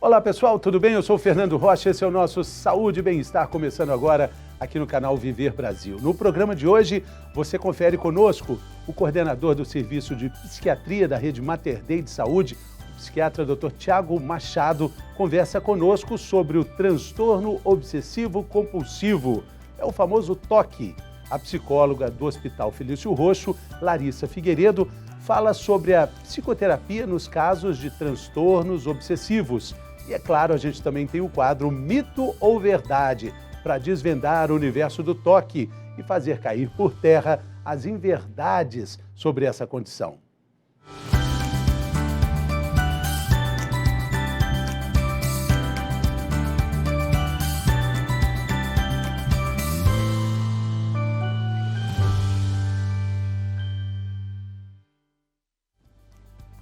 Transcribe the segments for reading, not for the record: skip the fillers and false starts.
Olá pessoal, tudo bem? Eu sou o Fernando Rocha, esse é o nosso Saúde e Bem-Estar, começando agora aqui no canal Viver Brasil. No programa de hoje, você confere conosco o coordenador do Serviço de Psiquiatria da Rede Mater Dei de Saúde, o psiquiatra Dr. Tiago Machado, conversa conosco sobre o transtorno obsessivo compulsivo, é o famoso TOC. A psicóloga do Hospital Felício Roxo, Larissa Figueiredo, fala sobre a psicoterapia nos casos de transtornos obsessivos. E é claro, a gente também tem o quadro Mito ou Verdade, para desvendar o universo do TOC e fazer cair por terra as inverdades sobre essa condição.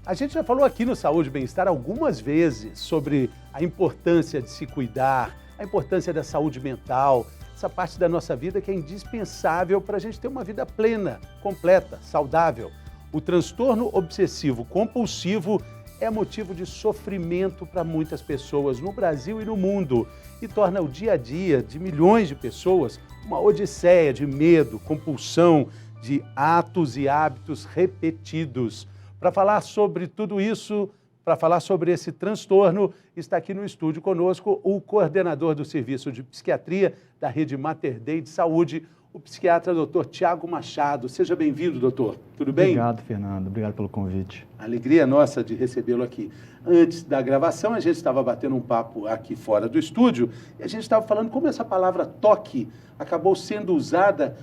A gente já falou aqui no Saúde e Bem-Estar algumas vezes sobre a importância de se cuidar, a importância da saúde mental, essa parte da nossa vida que é indispensável para a gente ter uma vida plena, completa, saudável. O transtorno obsessivo compulsivo é motivo de sofrimento para muitas pessoas no Brasil e no mundo e torna o dia a dia de milhões de pessoas uma odisseia de medo, compulsão, de atos e hábitos repetidos. Para falar sobre tudo isso, para falar sobre esse transtorno, está aqui no estúdio conosco o coordenador do Serviço de Psiquiatria da Rede Mater Dei de Saúde, o psiquiatra Dr. Tiago Machado. Seja bem-vindo, doutor. Tudo bem? Obrigado, Fernando. Obrigado pelo convite. Alegria nossa de recebê-lo aqui. Antes da gravação, a gente estava batendo um papo aqui fora do estúdio e a gente estava falando como essa palavra TOC acabou sendo usada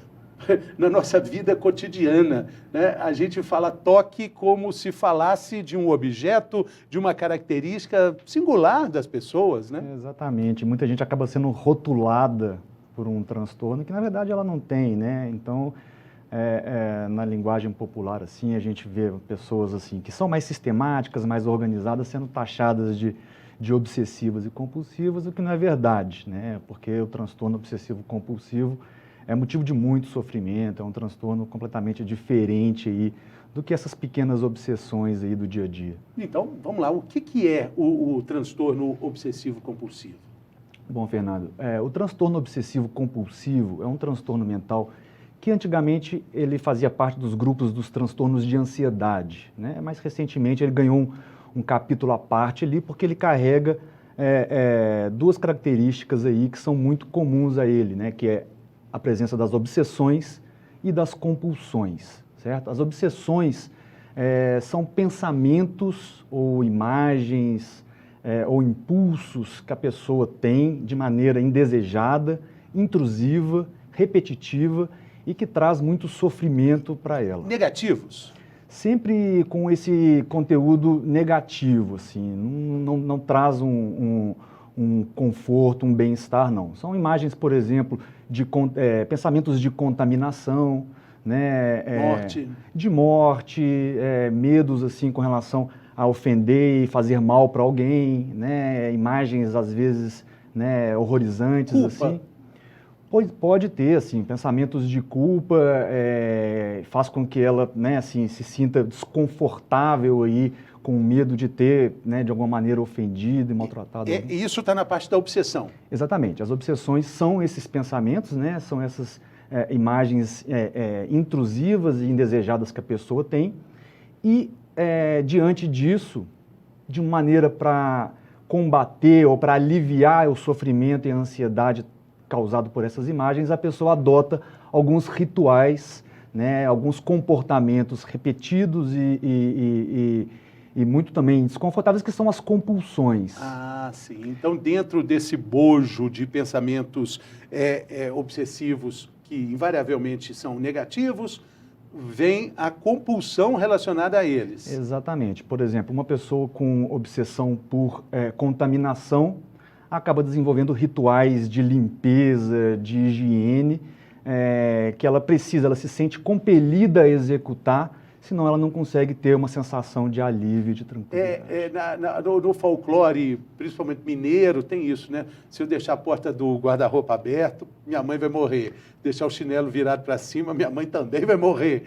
na nossa vida cotidiana, né? A gente fala TOC como se falasse de um objeto, de uma característica singular das pessoas, né? Exatamente. Muita gente acaba sendo rotulada por um transtorno que, na verdade, ela não tem, né? Então, na linguagem popular, assim, a gente vê pessoas assim que são mais sistemáticas, mais organizadas, sendo taxadas de obsessivas e compulsivas, o que não é verdade, né? Porque o transtorno obsessivo-compulsivo é motivo de muito sofrimento, é um transtorno completamente diferente aí do que essas pequenas obsessões aí do dia a dia. Então, vamos lá, o que é o transtorno obsessivo-compulsivo? Bom, Fernando, o transtorno obsessivo-compulsivo é um transtorno mental que antigamente ele fazia parte dos grupos dos transtornos de ansiedade, né? Mais recentemente ele ganhou um capítulo à parte ali porque ele carrega duas características aí que são muito comuns a ele, né? Que é a presença das obsessões e das compulsões, certo? As obsessões são pensamentos ou imagens ou impulsos que a pessoa tem de maneira indesejada, intrusiva, repetitiva e que traz muito sofrimento para ela. Negativos? Sempre com esse conteúdo negativo, assim, não traz um conforto, um bem-estar, não. São imagens, por exemplo, de pensamentos de contaminação, né? De morte, medos assim com relação a ofender e fazer mal para alguém, né? Imagens às vezes, né, horrorizantes. Culpa. Assim. Pode ter assim pensamentos de culpa, faz com que ela, né, assim, se sinta desconfortável aí, com medo de ter, né, de alguma maneira ofendido e maltratado. E isso está na parte da obsessão. Exatamente. As obsessões são esses pensamentos, né, são essas imagens intrusivas e indesejadas que a pessoa tem. E, diante disso, de uma maneira para combater ou para aliviar o sofrimento e a ansiedade causado por essas imagens, a pessoa adota alguns rituais, né, alguns comportamentos repetidos e muito também desconfortáveis, que são as compulsões. Ah, sim. Então, dentro desse bojo de pensamentos obsessivos, que invariavelmente são negativos, vem a compulsão relacionada a eles. Exatamente. Por exemplo, uma pessoa com obsessão por contaminação acaba desenvolvendo rituais de limpeza, de higiene, que ela se sente compelida a executar, senão ela não consegue ter uma sensação de alívio, de tranquilidade. No folclore, principalmente mineiro, tem isso, né? Se eu deixar a porta do guarda-roupa aberta, minha mãe vai morrer. Deixar o chinelo virado para cima, minha mãe também vai morrer.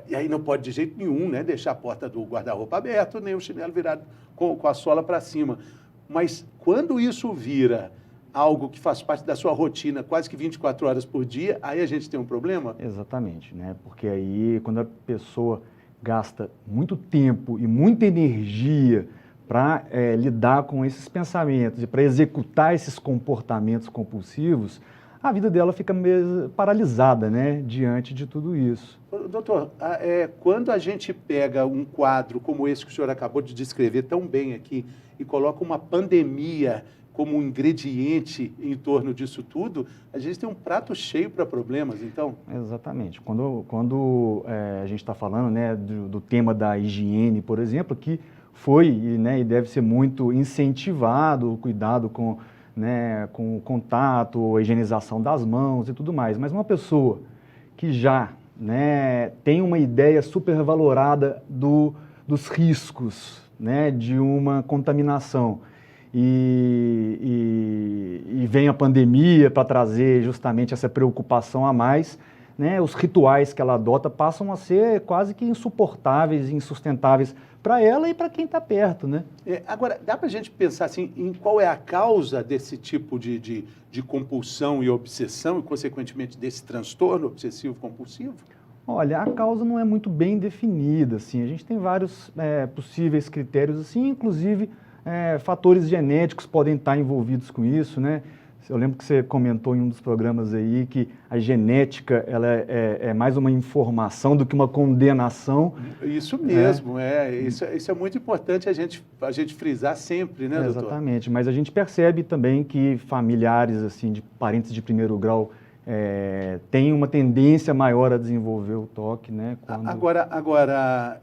E aí não pode de jeito nenhum, né? Deixar a porta do guarda-roupa aberta, nem o chinelo virado com a sola para cima. Mas quando isso vira algo que faz parte da sua rotina quase que 24 horas por dia, aí a gente tem um problema? Exatamente, né? Porque aí quando a pessoa gasta muito tempo e muita energia para lidar com esses pensamentos e para executar esses comportamentos compulsivos, a vida dela fica meio paralisada, né, diante de tudo isso. Doutor, quando a gente pega um quadro como esse que o senhor acabou de descrever tão bem aqui e coloca uma pandemia como um ingrediente em torno disso tudo, a gente tem um prato cheio para problemas, então? Exatamente. Quando a gente está falando, né, do tema da higiene, por exemplo, que foi, né, e deve ser muito incentivado o cuidado com, né, com o contato, a higienização das mãos e tudo mais. Mas uma pessoa que já, né, tem uma ideia supervalorada dos riscos, né, de uma contaminação e vem a pandemia para trazer justamente essa preocupação a mais, né, os rituais que ela adota passam a ser quase que insuportáveis e insustentáveis para ela e para quem está perto, né? Agora, dá para a gente pensar assim, em qual é a causa desse tipo de compulsão e obsessão e, consequentemente, desse transtorno obsessivo-compulsivo? Olha, a causa não é muito bem definida, assim. A gente tem vários possíveis critérios, assim, inclusive fatores genéticos podem estar envolvidos com isso, né? Eu lembro que você comentou em um dos programas aí que a genética ela é mais uma informação do que uma condenação. Isso mesmo, isso é muito importante a gente frisar sempre, né, doutor? Exatamente, mas a gente percebe também que familiares, assim, de parentes de primeiro grau têm uma tendência maior a desenvolver o toque, né? Agora,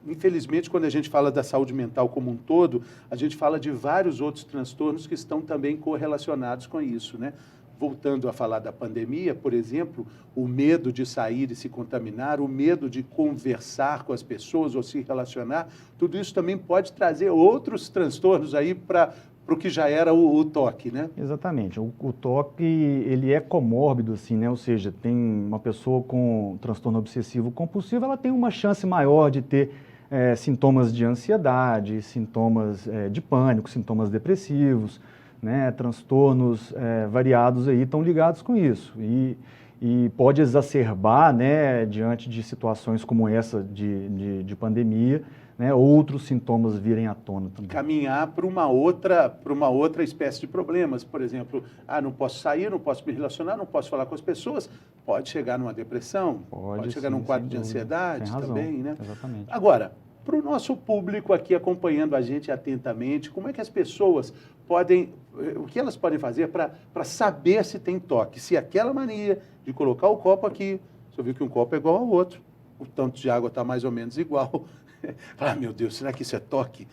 infelizmente, quando a gente fala da saúde mental como um todo, a gente fala de vários outros transtornos que estão também correlacionados com isso, né? Voltando a falar da pandemia, por exemplo, o medo de sair e se contaminar, o medo de conversar com as pessoas ou se relacionar, tudo isso também pode trazer outros transtornos aí para o que já era o toque, né? Exatamente. O toque, ele é comórbido, assim, né? Ou seja, tem uma pessoa com transtorno obsessivo compulsivo, ela tem uma chance maior de ter sintomas de ansiedade, sintomas de pânico, sintomas depressivos, né? Transtornos variados aí estão ligados com isso. E pode exacerbar, né, diante de situações como essa de pandemia, né, outros sintomas virem à tona também. Caminhar para uma outra espécie de problemas. Por exemplo, não posso sair, não posso me relacionar, não posso falar com as pessoas. Pode chegar numa depressão, pode chegar num quadro de ansiedade também, né? Exatamente. Agora, para o nosso público aqui acompanhando a gente atentamente, como é que as pessoas o que elas podem fazer para saber se tem toque? Se aquela mania de colocar o copo aqui, você viu que um copo é igual ao outro, o tanto de água está mais ou menos igual. Meu Deus, será que isso é toque?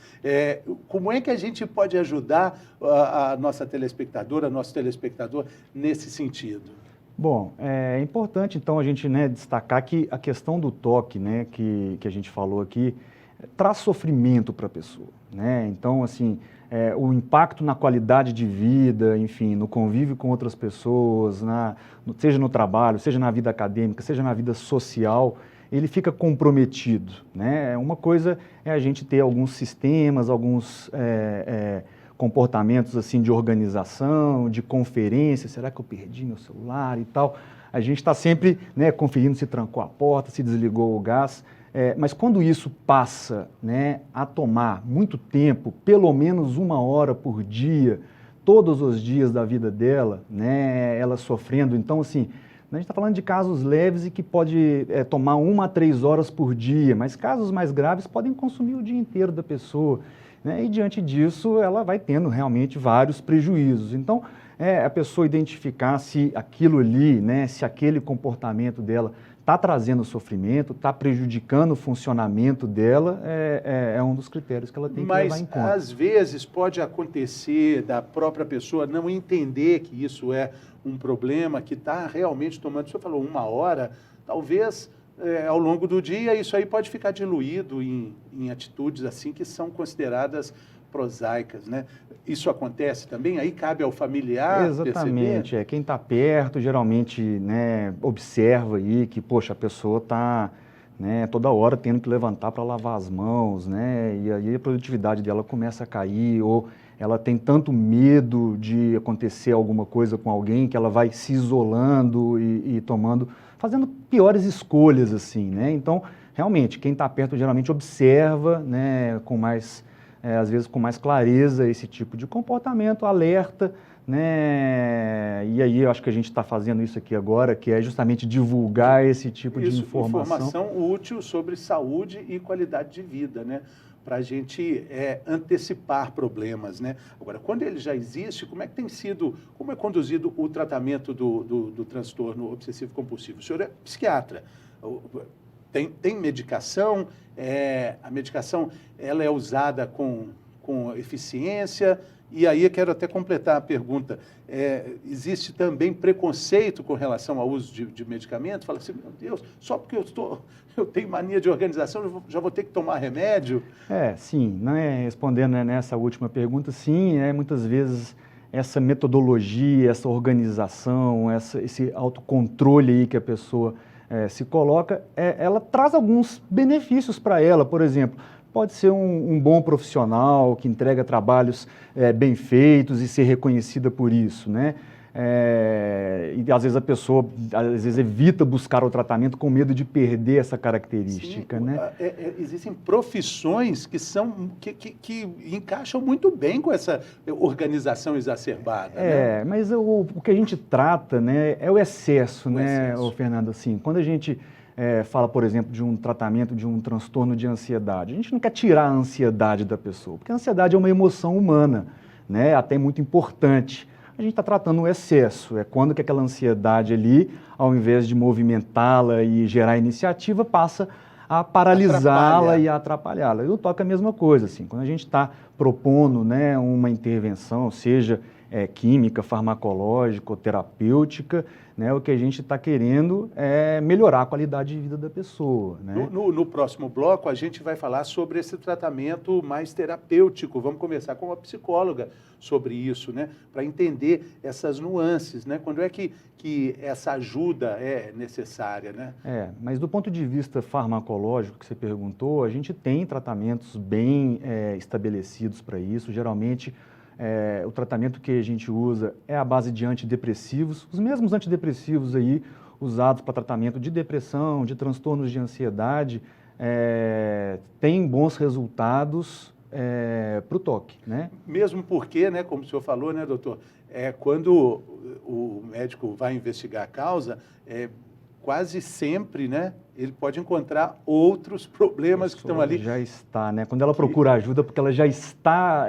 Como é que a gente pode ajudar a nossa telespectadora, nosso telespectador nesse sentido? Bom, é importante então a gente, né, destacar que a questão do toque, né, que a gente falou aqui, traz sofrimento para a pessoa, né? Então, assim, o impacto na qualidade de vida, enfim, no convívio com outras pessoas, seja no trabalho, seja na vida acadêmica, seja na vida social, ele fica comprometido, né? Uma coisa é a gente ter alguns sistemas, alguns comportamentos assim de organização, de conferência, será que eu perdi meu celular e tal? A gente está sempre, né, conferindo se trancou a porta, se desligou o gás, mas quando isso passa, né, a tomar muito tempo, pelo menos 1 hora por dia, todos os dias da vida dela, né, ela sofrendo, então assim, a gente está falando de casos leves e que pode tomar 1 a 3 horas por dia, mas casos mais graves podem consumir o dia inteiro da pessoa, né? E diante disso ela vai tendo realmente vários prejuízos. Então, a pessoa identificar se aquilo ali, né, se aquele comportamento dela está trazendo sofrimento, está prejudicando o funcionamento dela, é um dos critérios que ela tem que levar em conta. Mas, às vezes, pode acontecer da própria pessoa não entender que isso é um problema, que está realmente tomando, o senhor falou 1 hora, talvez ao longo do dia isso aí pode ficar diluído em atitudes assim que são consideradas prosaicas, né? Isso acontece também? Aí cabe ao familiar Exatamente, perceber? Quem está perto geralmente, né, observa aí que, poxa, a pessoa está, né, toda hora tendo que levantar para lavar as mãos, né, e aí a produtividade dela começa a cair, ou ela tem tanto medo de acontecer alguma coisa com alguém que ela vai se isolando e fazendo piores escolhas, assim, né? Então, realmente, quem está perto geralmente observa, né, às vezes com mais clareza esse tipo de comportamento, alerta, né? E aí eu acho que a gente está fazendo isso aqui agora, que é justamente divulgar esse tipo de informação útil sobre saúde e qualidade de vida, né? Para a gente antecipar problemas, né? Agora, quando ele já existe, como é conduzido o tratamento do transtorno obsessivo-compulsivo? O senhor é psiquiatra, tem medicação, a medicação ela é usada com eficiência, e aí eu quero até completar a pergunta, existe também preconceito com relação ao uso de medicamento? Fala assim, meu Deus, só porque eu tenho mania de organização, eu já vou ter que tomar remédio? Sim, né, respondendo, né, nessa última pergunta, sim, muitas vezes essa metodologia, essa organização, esse autocontrole aí que a pessoa se coloca, ela traz alguns benefícios para ela. Por exemplo, pode ser um bom profissional que entrega trabalhos bem feitos e ser reconhecida por isso, né? E às vezes a pessoa evita buscar o tratamento com medo de perder essa característica. Sim, né? Existem profissões que encaixam muito bem com essa organização exacerbada. Né? Mas o que a gente trata, né, é o excesso, né, Fernando? Assim, quando a gente fala, por exemplo, de um tratamento de um transtorno de ansiedade, a gente não quer tirar a ansiedade da pessoa, porque a ansiedade é uma emoção humana, né, até muito importante. A gente está tratando o excesso, é quando que aquela ansiedade ali, ao invés de movimentá-la e gerar iniciativa, passa a paralisá-la e a atrapalhá-la. E o toque é a mesma coisa, assim, quando a gente está propondo, né, uma intervenção, seja química, farmacológica ou terapêutica, né, o que a gente está querendo é melhorar a qualidade de vida da pessoa. Né? No próximo bloco, a gente vai falar sobre esse tratamento mais terapêutico. Vamos conversar com uma psicóloga sobre isso, né, para entender essas nuances, né, quando é que essa ajuda é necessária. Né? Mas do ponto de vista farmacológico que você perguntou, a gente tem tratamentos bem estabelecidos para isso, geralmente. O tratamento que a gente usa é a base de antidepressivos, os mesmos antidepressivos aí usados para tratamento de depressão, de transtornos de ansiedade, têm bons resultados para o toque. Né? Mesmo porque, né, como o senhor falou, né, doutor, quando o médico vai investigar a causa, quase sempre, né, ele pode encontrar outros problemas que estão ali. Já está, né? Quando ela procura ajuda, porque ela já está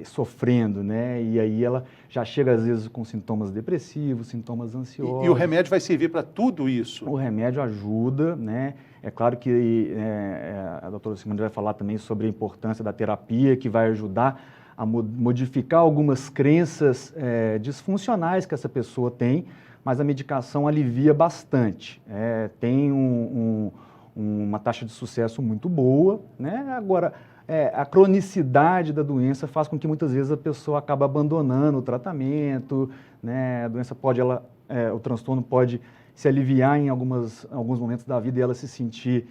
sofrendo, né? E aí ela já chega, às vezes, com sintomas depressivos, sintomas ansiosos. E o remédio vai servir para tudo isso? O remédio ajuda, né? É claro que a doutora Simone vai falar também sobre a importância da terapia, que vai ajudar a modificar algumas crenças disfuncionais que essa pessoa tem, mas a medicação alivia bastante. Tem uma taxa de sucesso muito boa, né? Agora, a cronicidade da doença faz com que muitas vezes a pessoa acabe abandonando o tratamento, né? A doença o transtorno pode se aliviar em alguns momentos da vida e ela se sentir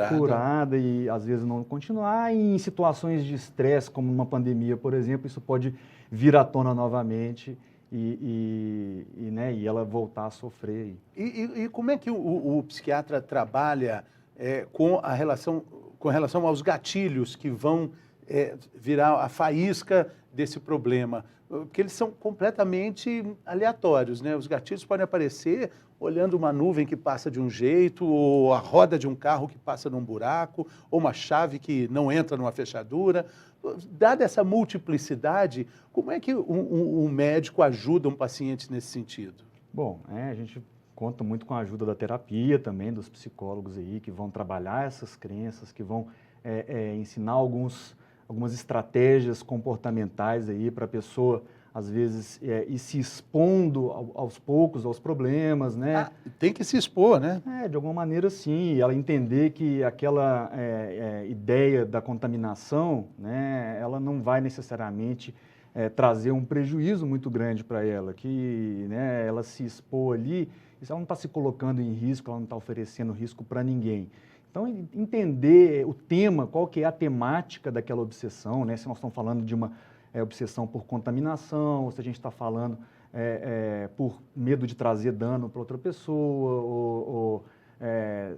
curada e às vezes não continuar. E em situações de estresse, como uma pandemia, por exemplo, isso pode vir à tona novamente. E ela voltar a sofrer. E como é que o psiquiatra trabalha com relação aos gatilhos que vão virar a faísca desse problema? Porque eles são completamente aleatórios, né? Os gatilhos podem aparecer olhando uma nuvem que passa de um jeito, ou a roda de um carro que passa num buraco, ou uma chave que não entra numa fechadura. Dada essa multiplicidade, como é que um médico ajuda um paciente nesse sentido? Bom, a gente conta muito com a ajuda da terapia também, dos psicólogos aí, que vão trabalhar essas crenças, que vão ensinar algumas estratégias comportamentais aí para a pessoa, às vezes, ir se expondo aos poucos aos problemas, né? Tem que se expor, né? De alguma maneira, sim. Ela entender que aquela ideia da contaminação, né, ela não vai necessariamente trazer um prejuízo muito grande para ela, que, né, ela se expor ali, isso ela não está se colocando em risco, ela não está oferecendo risco para ninguém. Então, entender o tema, qual que é a temática daquela obsessão, né? Se nós estamos falando de uma obsessão por contaminação, ou se a gente está falando por medo de trazer dano para outra pessoa,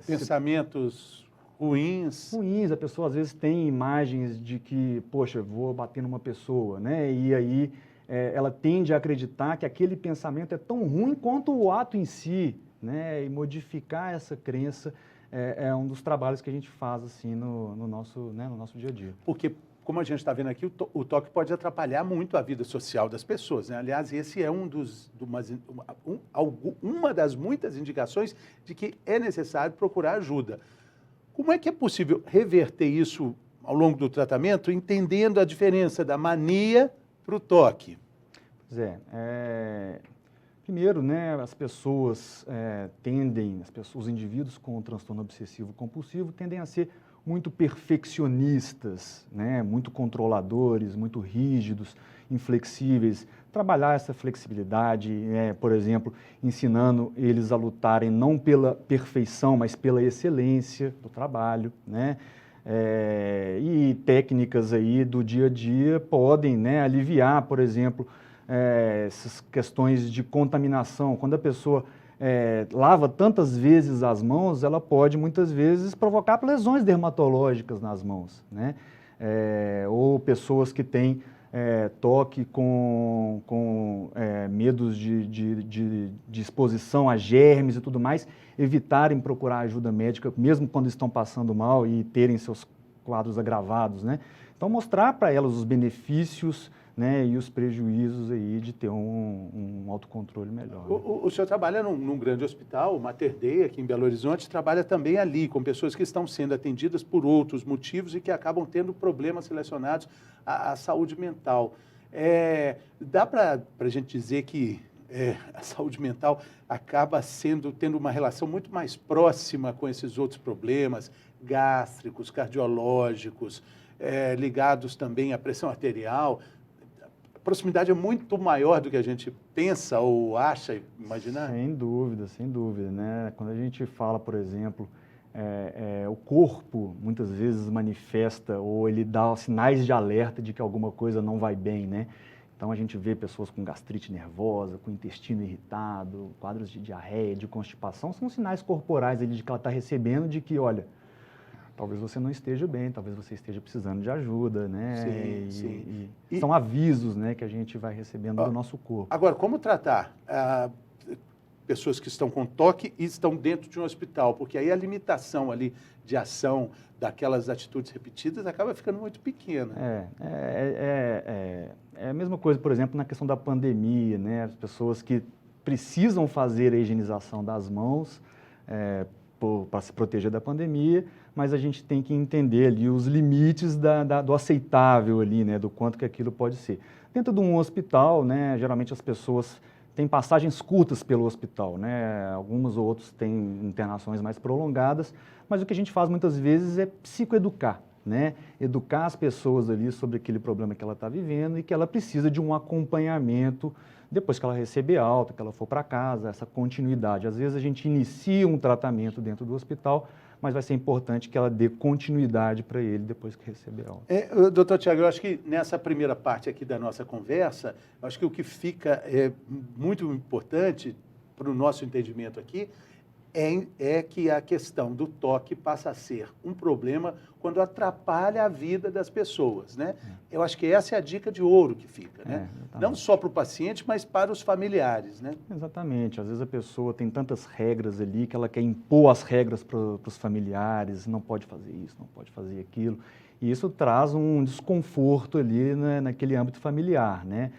pensamentos ruins. Ruins, a pessoa às vezes tem imagens de que, poxa, vou bater numa pessoa, né? E aí ela tende a acreditar que aquele pensamento é tão ruim quanto o ato em si, né? E modificar essa crença é um dos trabalhos que a gente faz assim no nosso dia a dia. Porque, como a gente está vendo aqui, o toque pode atrapalhar muito a vida social das pessoas, né? Aliás, esse é uma das muitas indicações de que é necessário procurar ajuda. Como é que é possível reverter isso ao longo do tratamento, entendendo a diferença da mania para o toque? Pois primeiro, né, as pessoas os indivíduos com transtorno obsessivo compulsivo tendem a ser muito perfeccionistas, né, muito controladores, muito rígidos, inflexíveis. Trabalhar essa flexibilidade, por exemplo, ensinando eles a lutarem não pela perfeição, mas pela excelência do trabalho, né? E técnicas aí do dia a dia podem, né, aliviar, por exemplo, essas questões de contaminação. Quando a pessoa lava tantas vezes as mãos, ela pode muitas vezes provocar lesões dermatológicas nas mãos, né? Ou pessoas que têm toque com medos de exposição a germes e tudo mais, evitarem procurar ajuda médica, mesmo quando estão passando mal e terem seus quadros agravados, né? Então, mostrar para elas os benefícios, né, e os prejuízos aí de ter um autocontrole melhor. Né? O senhor trabalha num grande hospital, o Mater Dei, aqui em Belo Horizonte, trabalha também ali com pessoas que estão sendo atendidas por outros motivos e que acabam tendo problemas relacionados à saúde mental. Dá para a gente dizer que a saúde mental acaba tendo uma relação muito mais próxima com esses outros problemas gástricos, cardiológicos, ligados também à pressão arterial. A proximidade é muito maior do que a gente pensa ou acha, imaginar? Sem dúvida, né? Quando a gente fala, por exemplo, o corpo muitas vezes manifesta ou ele dá sinais de alerta de que alguma coisa não vai bem, né? Então a gente vê pessoas com gastrite nervosa, com intestino irritado, quadros de diarreia, de constipação, são sinais corporais ali de que ela está recebendo de que, olha, talvez você não esteja bem, talvez você esteja precisando de ajuda, né? Sim. São avisos, né, que a gente vai recebendo do nosso corpo. Agora, como tratar pessoas que estão com toque e estão dentro de um hospital? Porque aí a limitação ali de ação daquelas atitudes repetidas acaba ficando muito pequena. É a mesma coisa, por exemplo, na questão da pandemia, né? As pessoas que precisam fazer a higienização das mãos para se proteger da pandemia, mas a gente tem que entender ali os limites do aceitável ali, né, do quanto que aquilo pode ser. Dentro de um hospital, né, geralmente as pessoas têm passagens curtas pelo hospital, né, alguns ou outros têm internações mais prolongadas, mas o que a gente faz muitas vezes é psicoeducar, né, educar as pessoas ali sobre aquele problema que ela está vivendo e que ela precisa de um acompanhamento depois que ela receber alta, que ela for para casa, essa continuidade. Às vezes a gente inicia um tratamento dentro do hospital, mas vai ser importante que ela dê continuidade para ele depois que receber alta. Doutor Tiago, eu acho que nessa primeira parte aqui da nossa conversa, eu acho que o que fica muito importante para o nosso entendimento aqui é que a questão do toque passa a ser um problema quando atrapalha a vida das pessoas, né? Eu acho que essa é a dica de ouro que fica, né? Não só para o paciente, mas para os familiares, né? Exatamente. Às vezes a pessoa tem tantas regras ali que ela quer impor as regras para os familiares, não pode fazer isso, não pode fazer aquilo, e isso traz um desconforto ali, né, naquele âmbito familiar, né?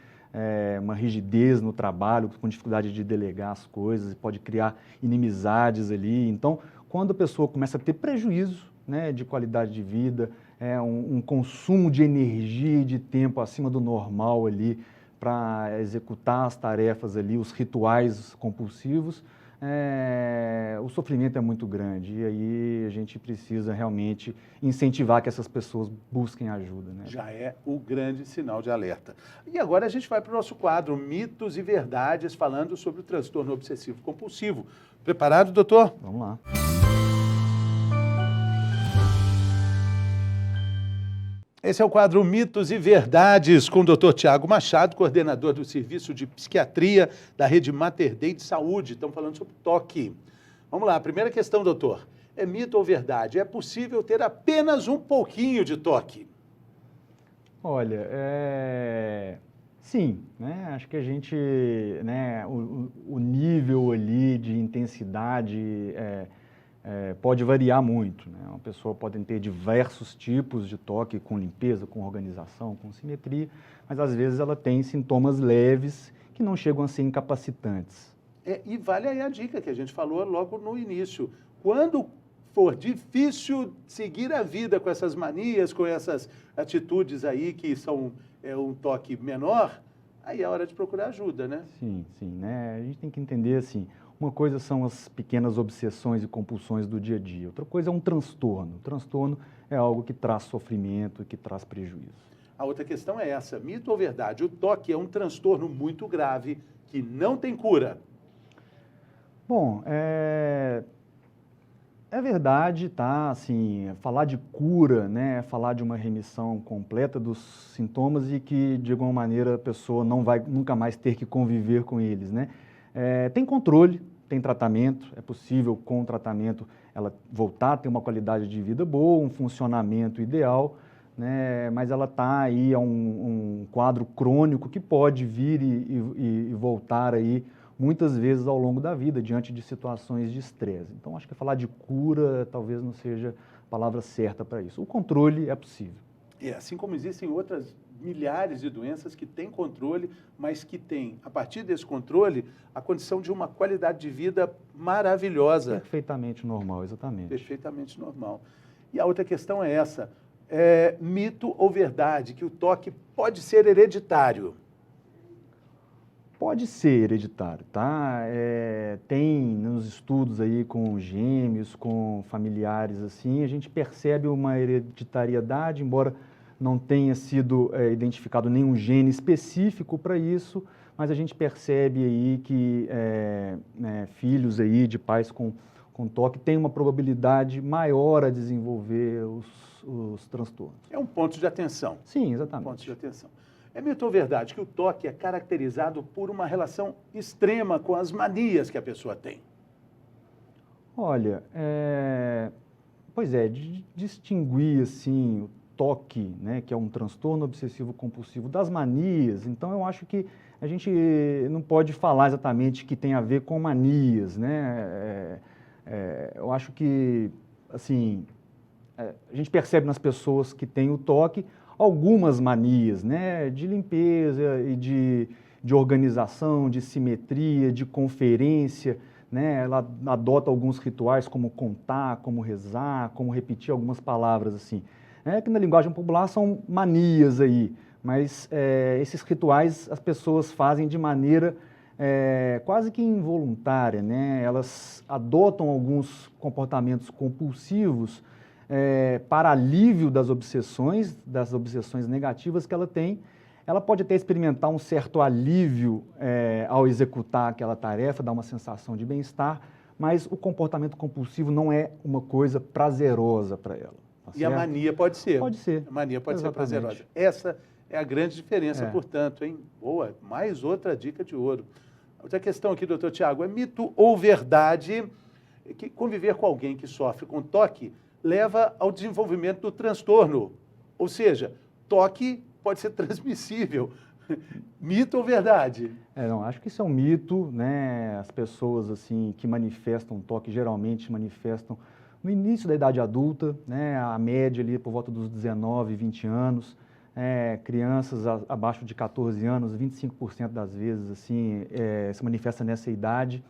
Uma rigidez no trabalho, com dificuldade de delegar as coisas, pode criar inimizades ali. Então, quando a pessoa começa a ter prejuízo, né, de qualidade de vida, um consumo de energia e de tempo acima do normal ali para executar as tarefas ali, os rituais compulsivos, o sofrimento é muito grande e aí a gente precisa realmente incentivar que essas pessoas busquem ajuda, né? Já é o grande sinal de alerta. E agora a gente vai para o nosso quadro Mitos e Verdades, falando sobre o transtorno obsessivo compulsivo. Preparado, doutor? Vamos lá. Esse é o quadro Mitos e Verdades com o Dr. Tiago Machado, coordenador do Serviço de Psiquiatria da Rede Mater Dei de Saúde. Estamos falando sobre toque. Vamos lá, primeira questão, doutor. É mito ou verdade? É possível ter apenas um pouquinho de toque? Olha, sim, né? Acho que a gente, né, o nível ali de intensidade pode variar muito, né? Uma pessoa pode ter diversos tipos de toque com limpeza, com organização, com simetria, mas às vezes ela tem sintomas leves que não chegam a ser incapacitantes. E vale aí a dica que a gente falou logo no início. Quando for difícil seguir a vida com essas manias, com essas atitudes aí que são um toque menor, aí é hora de procurar ajuda, né? Sim, sim, né? A gente tem que entender assim, uma coisa são as pequenas obsessões e compulsões do dia a dia, outra coisa é um transtorno. O transtorno é algo que traz sofrimento, que traz prejuízo. A outra questão é essa, mito ou verdade? O toque é um transtorno muito grave que não tem cura. Bom, é verdade, tá? Assim, falar de cura, né? Falar de uma remissão completa dos sintomas e que, de alguma maneira, a pessoa não vai nunca mais ter que conviver com eles, né? Tem controle, tem tratamento, é possível com o tratamento ela voltar a ter uma qualidade de vida boa, um funcionamento ideal, né? Mas ela está aí a um quadro crônico que pode vir e voltar aí muitas vezes ao longo da vida, diante de situações de estresse. Então, acho que falar de cura talvez não seja a palavra certa para isso. O controle é possível. Assim como existem outras milhares de doenças que têm controle, mas que têm, a partir desse controle, a condição de uma qualidade de vida maravilhosa. Perfeitamente normal, exatamente. Perfeitamente normal. E a outra questão é essa, mito ou verdade, que o toque pode ser hereditário? Pode ser hereditário, tá? Tem nos estudos aí com gêmeos, com familiares assim, a gente percebe uma hereditariedade, embora não tenha sido identificado nenhum gene específico para isso, mas a gente percebe aí que filhos aí de pais com toque têm uma probabilidade maior a desenvolver os transtornos. É um ponto de atenção. Sim, exatamente. Ponto de atenção. É mito ou verdade que o toque é caracterizado por uma relação extrema com as manias que a pessoa tem? Olha, distinguir assim o toque, né, que é um transtorno obsessivo-compulsivo, das manias, então eu acho que a gente não pode falar exatamente que tem a ver com manias, né? Eu acho que, assim, a gente percebe nas pessoas que têm o toque algumas manias, né, de limpeza e de organização, de simetria, de conferência, né, ela adota alguns rituais como contar, como rezar, como repetir algumas palavras assim. Que na linguagem popular são manias aí, mas esses rituais as pessoas fazem de maneira quase que involuntária, né, elas adotam alguns comportamentos compulsivos para alívio das obsessões negativas que ela tem. Ela pode até experimentar um certo alívio ao executar aquela tarefa, dar uma sensação de bem-estar, mas o comportamento compulsivo não é uma coisa prazerosa para ela. Tá e a mania pode ser. Pode ser. A mania pode ser Exatamente. prazerosa. Essa é a grande diferença, portanto, hein? Boa, mais outra dica de ouro. Outra questão aqui, doutor Tiago, é mito ou verdade que conviver com alguém que sofre com toque leva ao desenvolvimento do transtorno? Ou seja, toque pode ser transmissível. Mito ou verdade? Não, acho que isso é um mito, né? As pessoas assim que manifestam toque geralmente manifestam no início da idade adulta, né? A média ali por volta dos 19, 20 anos. Crianças abaixo de 14 anos, 25% das vezes assim, se manifesta nessa idade.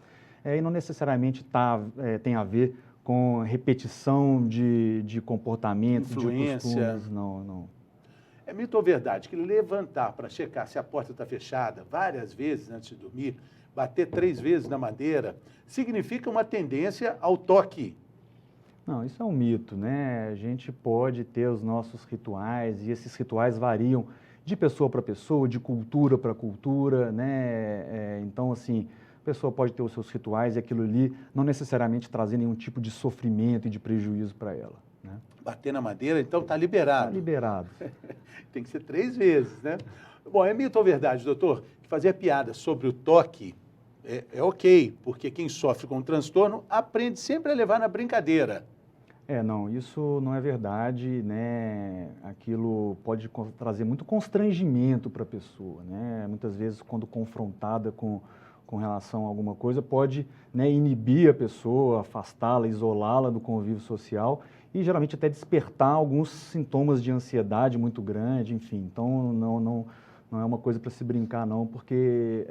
E não necessariamente tem a ver com repetição de comportamentos, influência. De costumes, não. É mito ou verdade que levantar para checar se a porta está fechada várias vezes antes de dormir, bater 3 vezes na madeira, significa uma tendência ao toque? Não, isso é um mito, né? A gente pode ter os nossos rituais e esses rituais variam de pessoa para pessoa, de cultura para cultura, né? Então, assim, a pessoa pode ter os seus rituais e aquilo ali não necessariamente trazer nenhum tipo de sofrimento e de prejuízo para ela. né? Bater na madeira, então está liberado. Está liberado. Tem que ser 3 vezes, né? Bom, é mito ou verdade, doutor, que fazer piada sobre o toque é ok, porque quem sofre com o transtorno aprende sempre a levar na brincadeira. Não, isso não é verdade, né? Aquilo pode trazer muito constrangimento para a pessoa, né? Muitas vezes, quando confrontada com relação a alguma coisa, pode, né, inibir a pessoa, afastá-la, isolá-la do convívio social e geralmente até despertar alguns sintomas de ansiedade muito grande, enfim. Então, não é uma coisa para se brincar, não, porque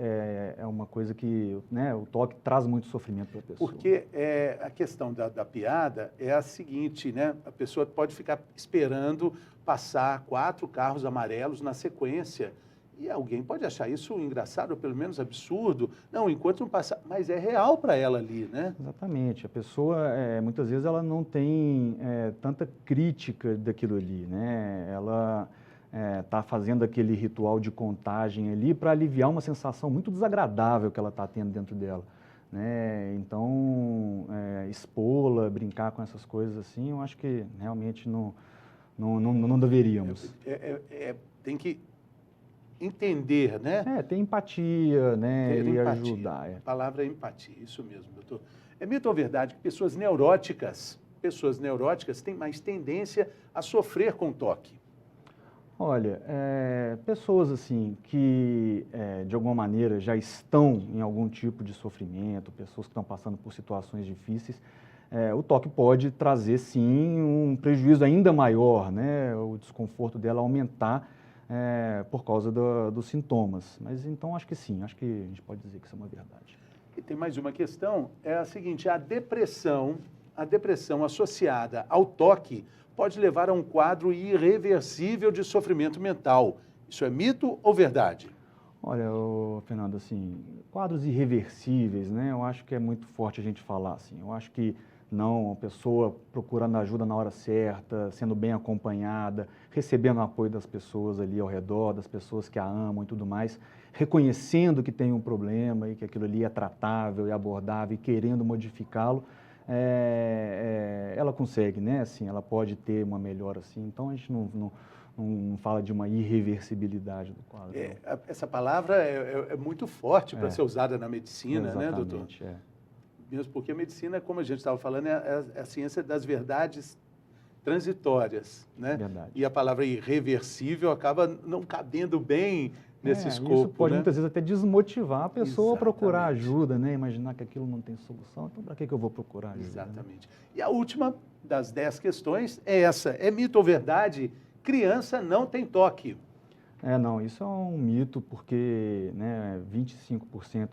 é uma coisa que, né, o toque traz muito sofrimento para a pessoa. Porque a questão da piada é a seguinte, né? A pessoa pode ficar esperando passar 4 carros amarelos na sequência e alguém pode achar isso engraçado ou pelo menos absurdo. Não, enquanto não passar, mas é real para ela ali, né? Exatamente. A pessoa, muitas vezes, ela não tem tanta crítica daquilo ali, né? Ela está fazendo aquele ritual de contagem ali para aliviar uma sensação muito desagradável que ela está tendo dentro dela, né? Então, expô-la, brincar com essas coisas assim, eu acho que realmente não deveríamos. Tem que entender, né? Ter empatia, né? Ter e empatia. ajudar. A palavra é empatia, isso mesmo, doutor. É mito ou verdade que pessoas neuróticas têm mais tendência a sofrer com toque? Olha, pessoas assim que de alguma maneira já estão em algum tipo de sofrimento, pessoas que estão passando por situações difíceis, o toque pode trazer sim um prejuízo ainda maior, né? O desconforto dela aumentar por causa dos sintomas. Mas então acho que sim, acho que a gente pode dizer que isso é uma verdade. E tem mais uma questão, é a seguinte, a depressão associada ao toque pode levar a um quadro irreversível de sofrimento mental. Isso é mito ou verdade? Olha, Fernando, assim, quadros irreversíveis, né? Eu acho que é muito forte a gente falar assim. Eu acho que não, a pessoa procurando ajuda na hora certa, sendo bem acompanhada, recebendo o apoio das pessoas ali ao redor, das pessoas que a amam e tudo mais, reconhecendo que tem um problema e que aquilo ali é tratável e abordável e querendo modificá-lo, ela consegue, né? Assim, ela pode ter uma melhora assim. Então a gente não fala de uma irreversibilidade do quadro. Essa palavra é muito forte para ser usada na medicina, né, doutor? Exatamente, Mesmo porque a medicina, como a gente estava falando, é a ciência das verdades transitórias, né? Verdade. E a palavra irreversível acaba não cabendo bem nesse escopo. Isso pode né? muitas vezes até desmotivar a pessoa a Exatamente. procurar ajuda, né? Imaginar que aquilo não tem solução, então para que eu vou procurar ajuda? Exatamente. Né? E a última das 10 questões é essa. É mito ou verdade? Criança não tem toque. Não, isso é um mito porque, né, 25%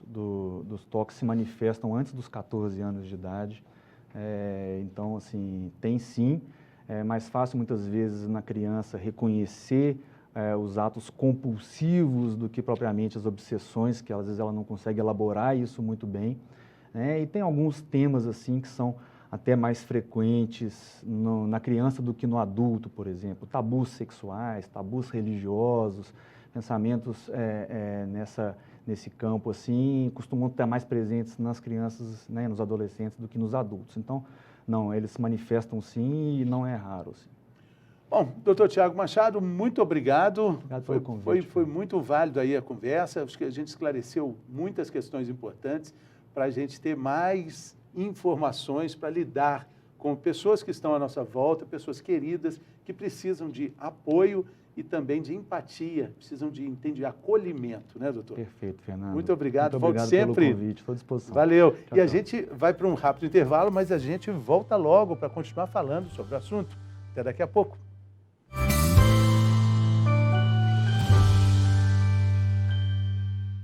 dos toques se manifestam antes dos 14 anos de idade. Então, assim, tem sim. É mais fácil muitas vezes na criança reconhecer os atos compulsivos do que propriamente as obsessões, que às vezes ela não consegue elaborar isso muito bem. Né? E tem alguns temas assim que são até mais frequentes na criança do que no adulto, por exemplo. Tabus sexuais, tabus religiosos, pensamentos nesse campo assim, costumam estar mais presentes nas crianças, né, nos adolescentes do que nos adultos. Então, não, eles se manifestam sim e não é raro. Sim. Bom, doutor Tiago Machado, muito obrigado. Obrigado pelo convite. Foi muito válido aí a conversa, acho que a gente esclareceu muitas questões importantes para a gente ter mais informações para lidar com pessoas que estão à nossa volta, pessoas queridas que precisam de apoio e também de empatia, precisam de acolhimento, né, doutor? Perfeito, Fernando. Muito obrigado, Muito obrigado volte sempre. pelo convite, estou à disposição. Valeu. Tchau, E a tchau. gente vai para um rápido intervalo, mas a gente volta logo para continuar falando sobre o assunto. Até daqui a pouco.